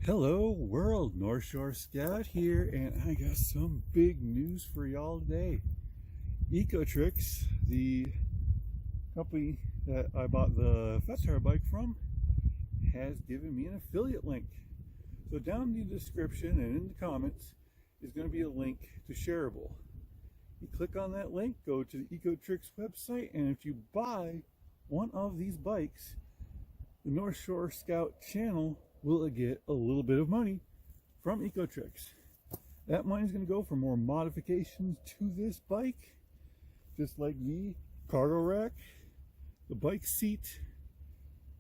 Hello world, North Shore Scout here, and I got some big news for y'all today. EcoTric, the company that I bought the Fat Tire bike from, has given me an affiliate link. So down in the description and in the comments is going to be a link to Shareable. You click on that link, go to the EcoTric website, and if you buy one of these bikes, the North Shore Scout channel will get a little bit of money from EcoTric. That money is going to go for more modifications to this bike, just like the cargo rack, the bike seat,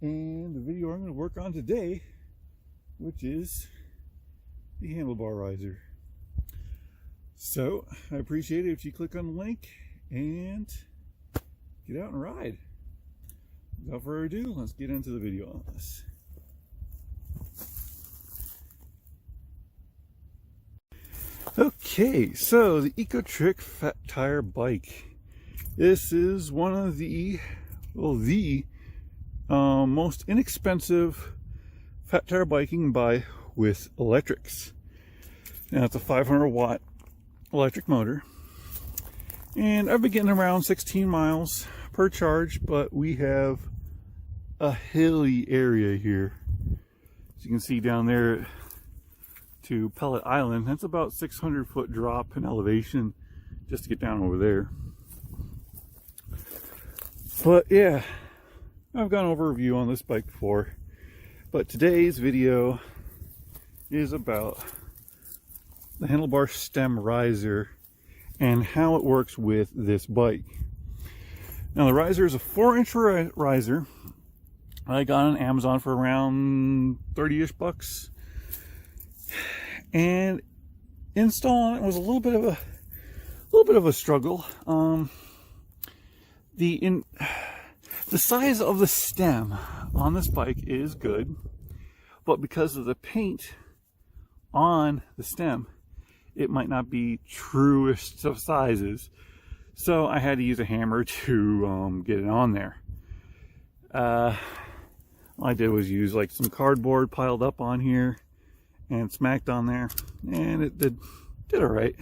and the video I'm going to work on today, which is the handlebar riser. So I appreciate it if you click on the link and get out and ride. Without further ado, let's get into the video on this. Okay, so the EcoTric Fat Tire bike. This is one of the most inexpensive fat tire bike you can buy with electrics. Now it's a 500 watt electric motor, and I've been getting around 16 miles per charge, but we have a hilly area here. As you can see down there to Pellet Island, that's about 600-foot drop in elevation just to get down over there. But yeah, I've gone over a review on this bike before, but today's video is about the handlebar stem riser and how it works with this bike. Now the riser is a 4-inch riser. I got it on Amazon for around 30-ish bucks. And installing it was a little bit of a struggle. The size of the stem on this bike is good, but because of the paint on the stem, it might not be truest of sizes. So I had to use a hammer to get it on there. All I did was use like some cardboard piled up on here and smacked on there, and it did all right.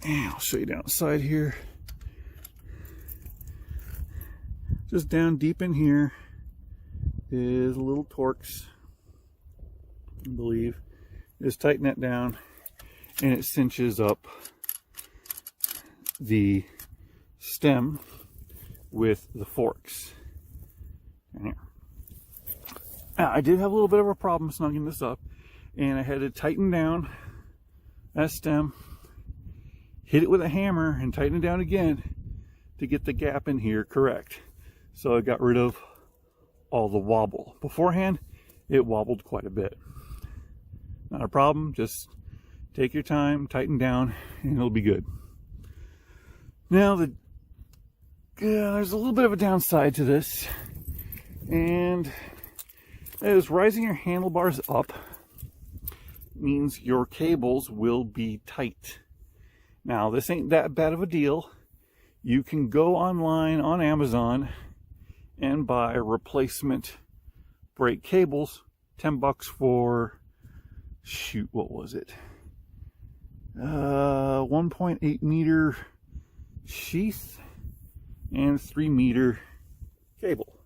And I'll show you down the side here. Just down deep in here is a little Torx, I believe. Just tighten that down, and it cinches up the stem with the forks. And here. Now, I did have a little bit of a problem snugging this up, and I had to tighten down that stem, hit it with a hammer, and tighten it down again to get the gap in here correct. So I got rid of all the wobble. Beforehand, it wobbled quite a bit. Not a problem, just take your time, tighten down, and it'll be good. Now, there's a little bit of a downside to this, and as rising your handlebars up means your cables will be tight. Now, this ain't that bad of a deal. You can go online on Amazon and buy replacement brake cables. 10 bucks for, shoot, what was it? 1.8 meter sheath and 3 meter cable.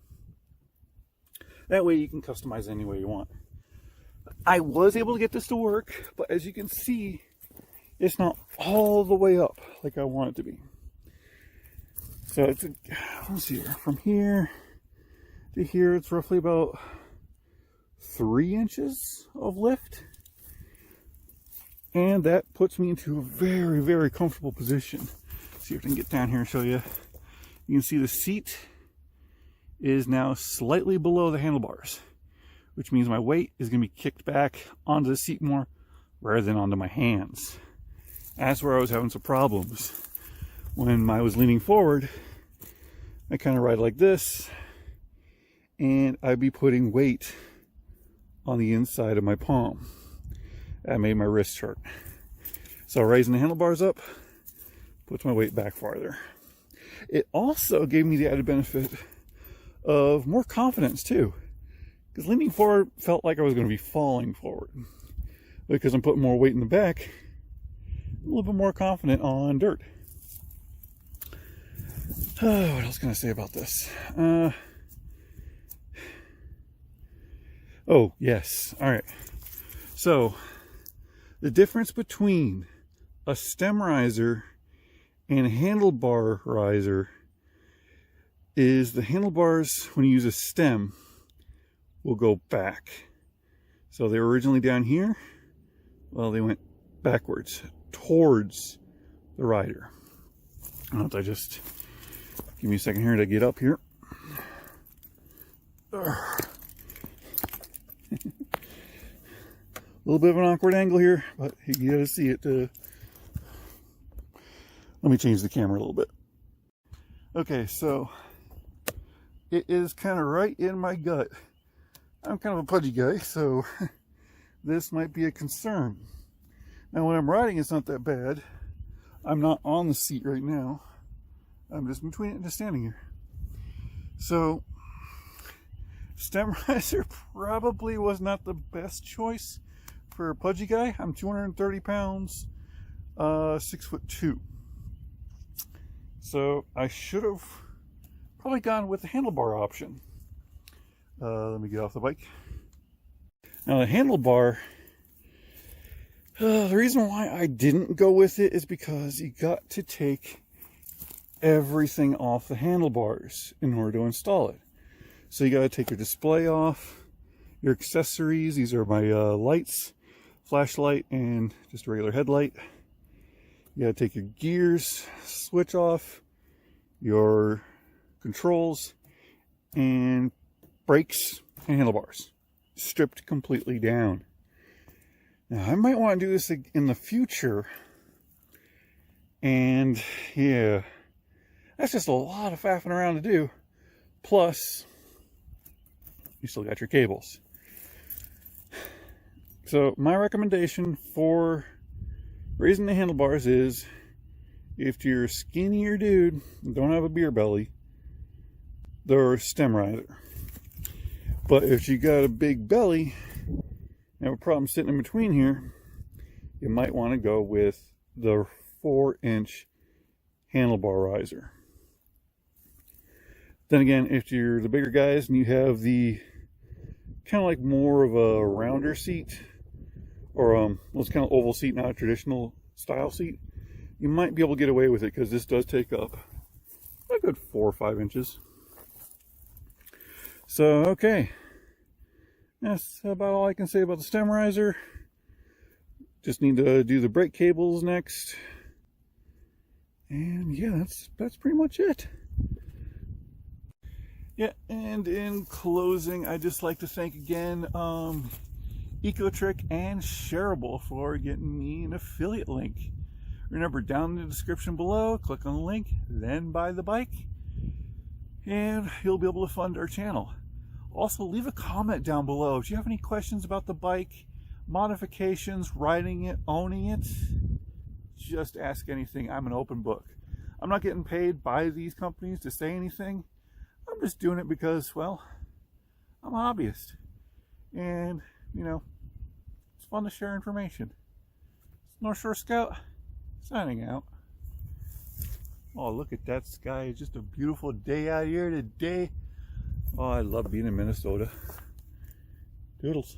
That way you can customize it any way you want. I was able to get this to work, but as you can see, it's not all the way up like I want it to be. So it's, let's see here, from here to here, it's roughly about 3 inches of lift. And that puts me into a very, very comfortable position. See if I can get down here and show you. You can see the seat is now slightly below the handlebars, which means my weight is going to be kicked back onto the seat more rather than onto my hands. That's where I was having some problems. When I was leaning forward, I kind of ride like this, and I'd be putting weight on the inside of my palm. That made my wrist hurt. So raising the handlebars up puts my weight back farther. It also gave me the added benefit of more confidence too, Because leaning forward felt like I was going to be falling forward. Because I'm putting more weight in the back, a little bit more confident on dirt. What else can I say about this? Oh, yes. All right. So, the difference between a stem riser and a handlebar riser is the handlebars, when you use a stem, will go back. So they were originally down here. Well, they went backwards towards the rider. I just give me a second here to get up here. A little bit of an awkward angle here, but you gotta see it. Let me change the camera a little bit. Okay, so it is kind of right in my gut. I'm kind of a pudgy guy, so this might be a concern. Now, when I'm riding, it's not that bad. I'm not on the seat right now. I'm just between it and just standing here. So, stem riser probably was not the best choice for a pudgy guy. I'm 230 pounds, 6'2". So I should have probably gone with the handlebar option. Let me get off the bike. Now the handlebar, the reason why I didn't go with it is because you got to take everything off the handlebars in order to install it. So you got to take your display off, your accessories. These are my lights, flashlight, and just a regular headlight. You got to take your gears switch off, your controls, and brakes and handlebars stripped completely down. Now I might want to do this in the future, and yeah, that's just a lot of faffing around to do. Plus, you still got your cables. So my recommendation for raising the handlebars is, if you're a skinnier dude and don't have a beer belly, they're a stem riser. But if you got a big belly and have a problem sitting in between here, you might want to go with the 4-inch handlebar riser. Then again, if you're the bigger guys and you have the kind of like more of a rounder seat, or well, it's kind of oval seat, not a traditional style seat, you might be able to get away with it, because this does take up a good 4 or 5 inches. So, okay, that's about all I can say about the stem riser. Just need to do the brake cables next, and yeah, that's pretty much it. Yeah, and in closing, I'd just like to thank again EcoTric and Shareable for getting me an affiliate link. Remember, down in the description below, click on the link, then buy the bike, and you'll be able to fund our channel. Also, leave a comment down below. If you have any questions about the bike, modifications, riding it, owning it, just ask anything. I'm an open book. I'm not getting paid by these companies to say anything. I'm just doing it because, well, I'm a hobbyist. And, you know, it's fun to share information. North Shore Scout, signing out. Oh, look at that sky. It's just a beautiful day out here today. Oh, I love being in Minnesota. Doodles.